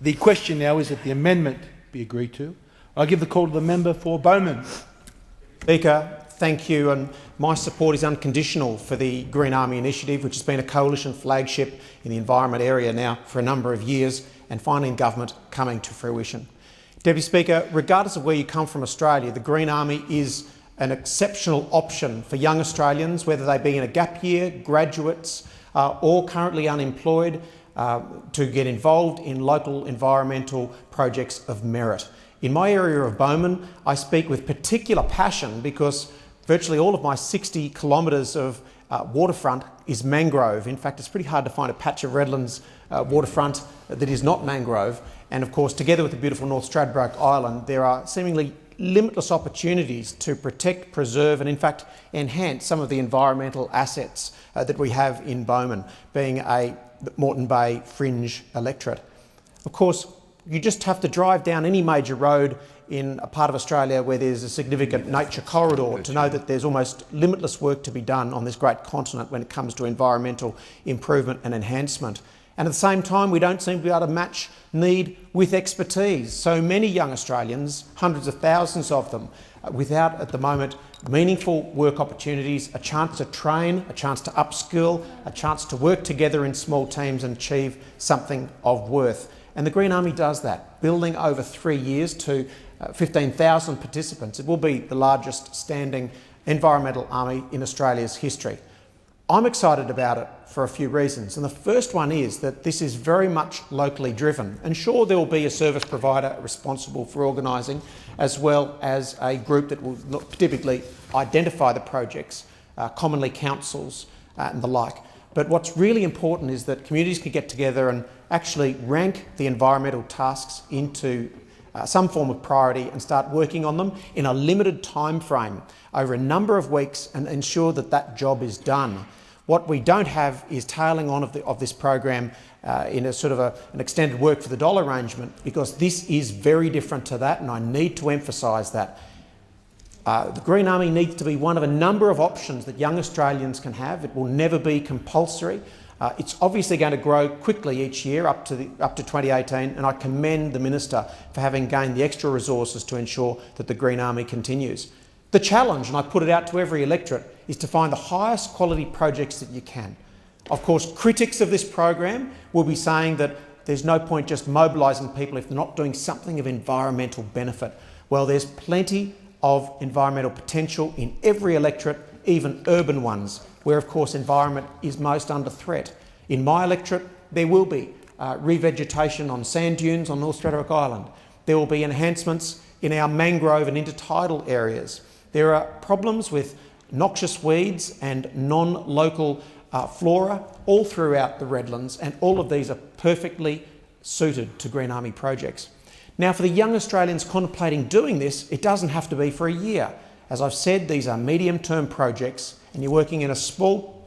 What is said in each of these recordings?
The question now is that the amendment be agreed to. I give the call to the member for Bowman. Speaker, thank you, and my support is unconditional for the Green Army Initiative, which has been a coalition flagship in the environment area now for a number of years, and finally in government coming to fruition. Deputy Speaker, regardless of where you come from Australia, the Green Army is an exceptional option for young Australians, whether they be in a gap year, graduates or currently unemployed, to get involved in local environmental projects of merit. In my area of Bowman, I speak with particular passion because virtually all of my 60 kilometres of waterfront is mangrove. In fact, it's pretty hard to find a patch of Redlands waterfront that is not mangrove. And of course, together with the beautiful North Stradbroke Island, there are seemingly limitless opportunities to protect, preserve and in fact enhance some of the environmental assets that we have in Bowman, being a Moreton Bay fringe electorate. Of course, you just have to drive down any major road in a part of Australia where there's a significant nature corridor to know that there's almost limitless work to be done on this great continent when it comes to environmental improvement and enhancement. And at the same time, we don't seem to be able to match need with expertise. So many young Australians, hundreds of thousands of them, without at the moment meaningful work opportunities, a chance to train, a chance to upskill, a chance to work together in small teams and achieve something of worth. And the Green Army does that, building over 3 years to 15,000 participants. It will be the largest standing environmental army in Australia's history. I'm excited about it for a few reasons, and the first one is that this is very much locally driven. And sure, there will be a service provider responsible for organising, as well as a group that will typically identify the projects, commonly councils and the like. But what's really important is that communities can get together and actually rank the environmental tasks into some form of priority and start working on them in a limited time frame over a number of weeks and ensure that that job is done. What we don't have is tailing on of this program in a sort of an extended work for the dollar arrangement, because this is very different to that, and I need to emphasise that. The Green Army needs to be one of a number of options that young Australians can have. It will never be compulsory. It's obviously going to grow quickly each year up to 2018, and I commend the Minister for having gained the extra resources to ensure that the Green Army continues. The challenge, and I put it out to every electorate, is to find the highest quality projects that you can. Of course, critics of this program will be saying that there's no point just mobilising people if they're not doing something of environmental benefit. Well, there's plenty of environmental potential in every electorate, even urban ones, where of course environment is most under threat. In my electorate, there will be revegetation on sand dunes on North Stradbroke Island. There will be enhancements in our mangrove and intertidal areas. There are problems with noxious weeds and non-local flora all throughout the Redlands, and all of these are perfectly suited to Green Army projects. Now, for the young Australians contemplating doing this, it doesn't have to be for a year. As I've said, these are medium-term projects, and you're working in a small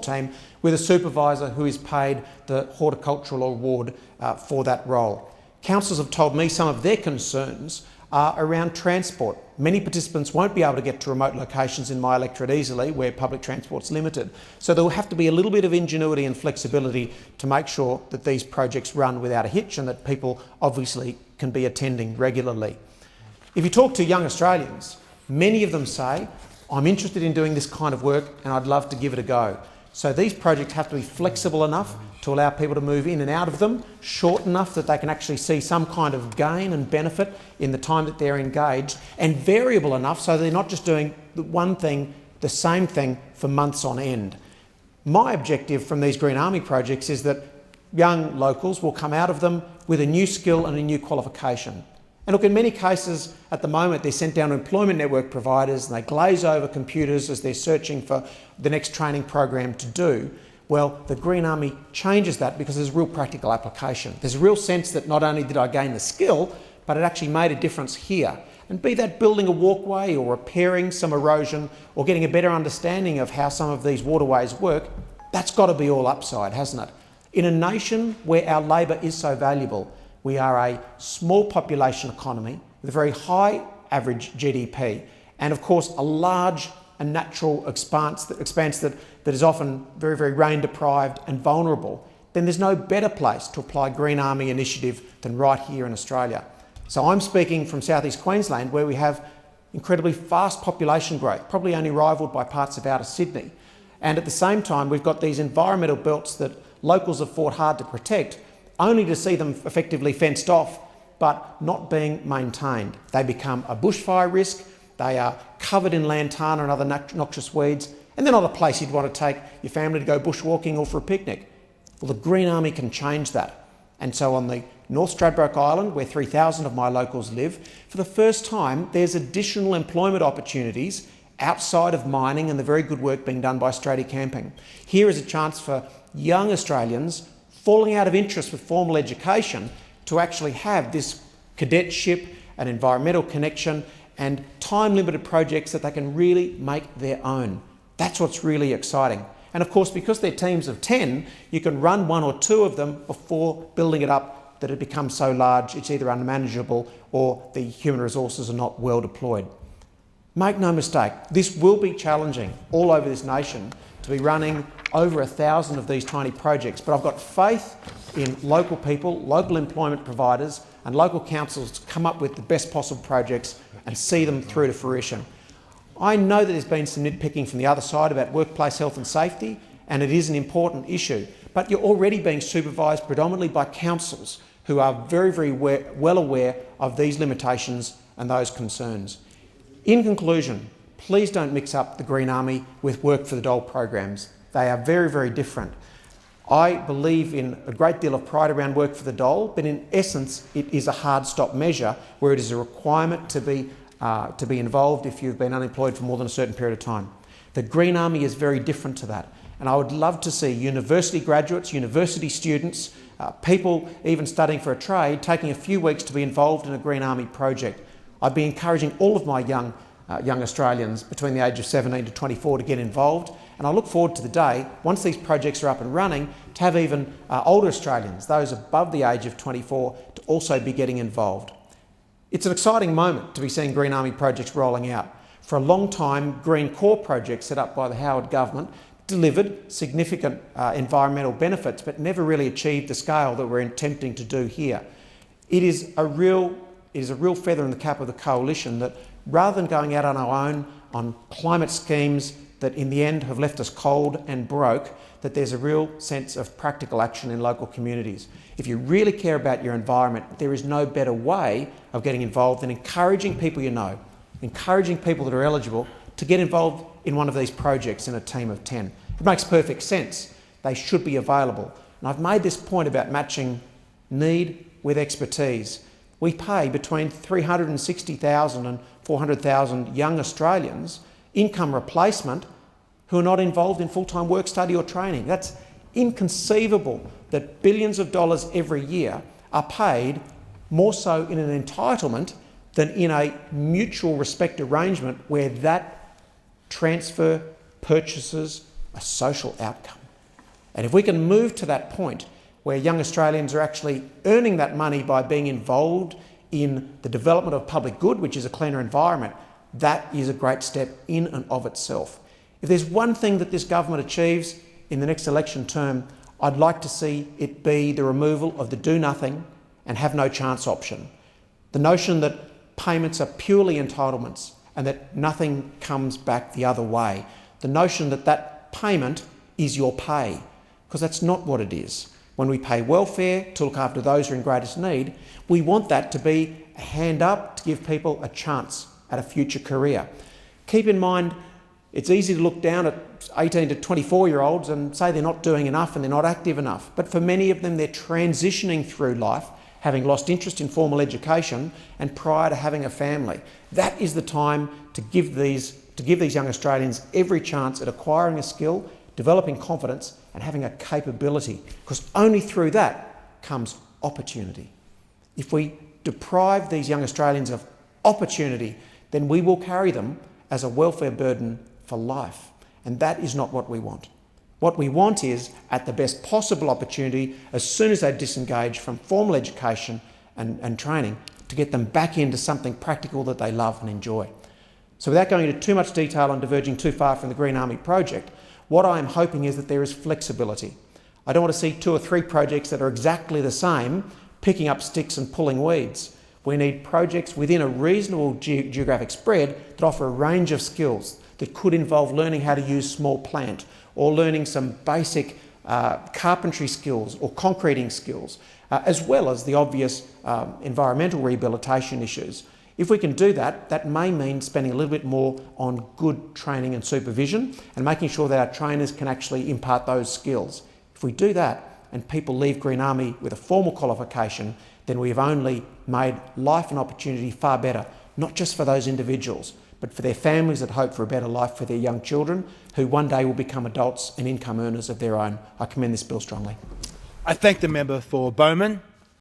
team with a supervisor who is paid the horticultural award for that role. Councillors have told me some of their concerns are around transport. Many participants won't be able to get to remote locations in my electorate easily, where public transport's limited. So there will have to be a little bit of ingenuity and flexibility to make sure that these projects run without a hitch and that people obviously can be attending regularly. If you talk to young Australians, many of them say, I'm interested in doing this kind of work and I'd love to give it a go. So these projects have to be flexible enough to allow people to move in and out of them, short enough that they can actually see some kind of gain and benefit in the time that they're engaged, and variable enough so they're not just doing one thing, the same thing for months on end. My objective from these Green Army projects is that young locals will come out of them with a new skill and a new qualification. And look, in many cases at the moment they're sent down to employment network providers and they glaze over computers as they're searching for the next training program to do. Well, the Green Army changes that because there's real practical application. There's a real sense that not only did I gain the skill, but it actually made a difference here. And be that building a walkway or repairing some erosion or getting a better understanding of how some of these waterways work, that's got to be all upside, hasn't it? In a nation where our labour is so valuable, we are a small population economy with a very high average GDP and of course a large and natural expanse that is often very, very rain deprived and vulnerable. then there's no better place to apply Green Army initiative than right here in Australia. So I'm speaking from South East Queensland, where we have incredibly fast population growth, probably only rivalled by parts of outer Sydney. And at the same time, we've got these environmental belts that locals have fought hard to protect, only to see them effectively fenced off, but not being maintained. They become a bushfire risk, they are covered in lantana and other noxious weeds, and they're not a place you'd want to take your family to go bushwalking or for a picnic. Well, the Green Army can change that. And so on the North Stradbroke Island, where 3,000 of my locals live, for the first time, there's additional employment opportunities outside of mining and the very good work being done by Strady Camping. Here is a chance for young Australians falling out of interest with formal education to actually have this cadetship, an environmental connection, and time-limited projects that they can really make their own. That's what's really exciting. And of course, because they're teams of 10, you can run one or two of them before building it up that it becomes so large it's either unmanageable or the human resources are not well deployed. Make no mistake, this will be challenging all over this nation to be running over 1,000 of these tiny projects, but I've got faith in local people, local employment providers and local councils to come up with the best possible projects and see them through to fruition. I know that there's been some nitpicking from the other side about workplace health and safety, and it is an important issue, but you're already being supervised predominantly by councils who are very well aware of these limitations and those concerns. In conclusion, please don't mix up the Green Army with Work for the Dole programs. They are very different. I believe in a great deal of pride around Work for the Dole, but in essence, it is a hard stop measure where it is a requirement to be involved if you've been unemployed for more than a certain period of time. The Green Army is very different to that. And I would love to see university graduates, university students, people even studying for a trade, taking a few weeks to be involved in a Green Army project. I'd be encouraging all of my young Australians between the age of 17 to 24 to get involved. And I look forward to the day, once these projects are up and running, to have even older Australians, those above the age of 24, to also be getting involved. It's an exciting moment to be seeing Green Army projects rolling out. For a long time, Green Core projects set up by the Howard government delivered significant environmental benefits, but never really achieved the scale that we're attempting to do here. It is a real feather in the cap of the coalition that rather than going out on our own on climate schemes that in the end have left us cold and broke, that there's a real sense of practical action in local communities. If you really care about your environment, there is no better way of getting involved than encouraging people you know, encouraging people that are eligible to get involved in one of these projects in a team of 10. It makes perfect sense. They should be available. And I've made this point about matching need with expertise. We pay between 360,000 and 400,000 young Australians income replacement who are not involved in full-time work, study or training. That's inconceivable that billions of dollars every year are paid more so in an entitlement than in a mutual respect arrangement where that transfer purchases a social outcome. And if we can move to that point where young Australians are actually earning that money by being involved in the development of public good, which is a cleaner environment, that is a great step in and of itself. If there's one thing that this government achieves in the next election term, I'd like to see it be the removal of the do nothing and have no chance option. The notion that payments are purely entitlements and that nothing comes back the other way. The notion that that payment is your pay, because that's not what it is. When we pay welfare to look after those who are in greatest need, we want that to be a hand up to give people a chance at a future career. Keep in mind, it's easy to look down at 18 to 24-year-olds and say they're not doing enough and they're not active enough. But for many of them, they're transitioning through life, having lost interest in formal education and prior to having a family. That is the time to give these young Australians every chance at acquiring a skill, developing confidence and having a capability, because only through that comes opportunity. If we deprive these young Australians of opportunity, then we will carry them as a welfare burden for life. And that is not what we want. What we want is, at the best possible opportunity, as soon as they disengage from formal education and training, to get them back into something practical that they love and enjoy. So without going into too much detail and diverging too far from the Green Army project, what I am hoping is that there is flexibility. I don't want to see 2 or 3 projects that are exactly the same, picking up sticks and pulling weeds. We need projects within a reasonable geographic spread that offer a range of skills that could involve learning how to use small plant or learning some basic carpentry skills or concreting skills, as well as the obvious environmental rehabilitation issues. If we can do that, that may mean spending a little bit more on good training and supervision and making sure that our trainers can actually impart those skills. If we do that and people leave Green Army with a formal qualification, then we have only made life and opportunity far better, not just for those individuals, but for their families that hope for a better life for their young children, who one day will become adults and income earners of their own. I commend this bill strongly. I thank the member for Bowman.